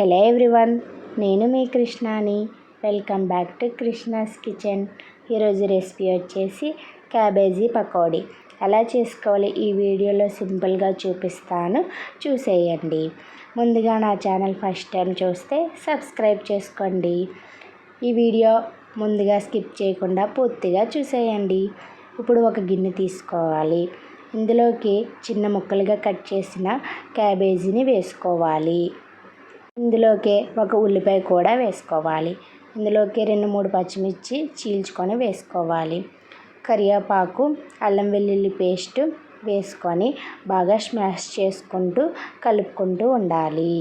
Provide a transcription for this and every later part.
Hello everyone, నేను మీ కృష్ణాని. Welcome back to Krishna's kitchen. ఈరోజు రెసిపీ వచ్చేసి క్యాబేజీ పకోడీ. ఎలా చేసుకోవాలి ఈ వీడియోలో సింపుల్గా చూపిస్తాను, చూసేయండి. ముందుగా నా ఛానల్ ఫస్ట్ టైం చూస్తే సబ్స్క్రైబ్ చేసుకోండి. ఈ వీడియో ముందుగా స్కిప్ చేయకుండా పూర్తిగా చూసేయండి. ఇప్పుడు ఒక గిన్నె తీసుకోవాలి. ఇందులోకి చిన్న ముక్కలుగా కట్ చేసిన క్యాబేజీని వేసుకోవాలి. ఇందులోకి ఒక ఉల్లిపాయ కూడా వేసుకోవాలి. ఇందులోకి 2-3 పచ్చిమిర్చి చీల్చుకొని వేసుకోవాలి. కరివేపాకు, అల్లం వెల్లుల్లి పేస్ట్ వేసుకొని బాగా స్మాష్ చేసుకుంటూ కలుపుకుంటూ ఉండాలి.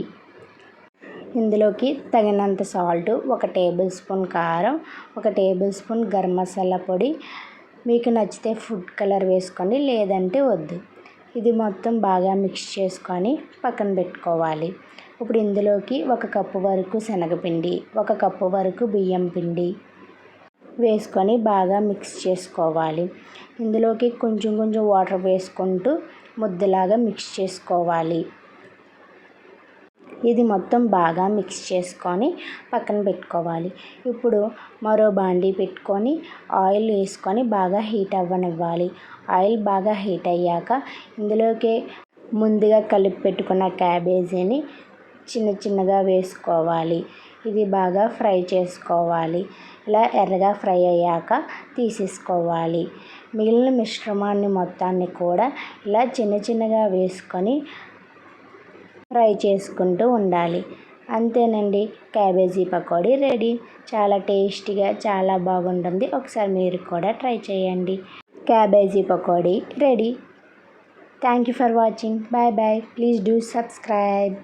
ఇందులోకి తగినంత సాల్ట్, 1 టేబుల్ స్పూన్ కారం, 1 టేబుల్ స్పూన్ గరం మసాలా పొడి, మీకు నచ్చితే ఫుడ్ కలర్ వేసుకోండి, లేదంటే వద్దు. ఇది మొత్తం బాగా మిక్స్ చేసుకొని పక్కన పెట్టుకోవాలి. ఇప్పుడు ఇందులోకి 1 కప్పు వరకు శనగపిండి, 1 కప్పు వరకు బియ్యం పిండి వేసుకొని బాగా మిక్స్ చేసుకోవాలి. ఇందులోకి కొంచెం వాటర్ వేసుకుంటూ ముద్దలాగా మిక్స్ చేసుకోవాలి. ఇది మొత్తం బాగా మిక్స్ చేసుకొని పక్కన పెట్టుకోవాలి. ఇప్పుడు మరో బాండీ పెట్టుకొని ఆయిల్ వేసుకొని బాగా హీట్ అవ్వనివ్వాలి. ఆయిల్ బాగా హీట్ అయ్యాక ఇందులోకి ముందుగా కలిపి పెట్టుకున్న క్యాబేజీని చిన్నగా వేసుకోవాలి. ఇది బాగా ఫ్రై చేసుకోవాలి. ఇలా ఎర్రగా ఫ్రై అయ్యాక తీసేసుకోవాలి. మిగిలిన మిశ్రమాన్ని మొత్తాన్ని కూడా ఇలా చిన్నగా వేసుకొని ఫ్రై చేసుకుంటూ ఉండాలి. అంతేనండి, క్యాబేజీ పకోడీ రెడీ. చాలా టేస్టీగా, చాలా బాగుంటుంది. ఒకసారి మీరు కూడా ట్రై చేయండి. Cabbage pakodi ready. Thank you for watching. Bye. Please do subscribe.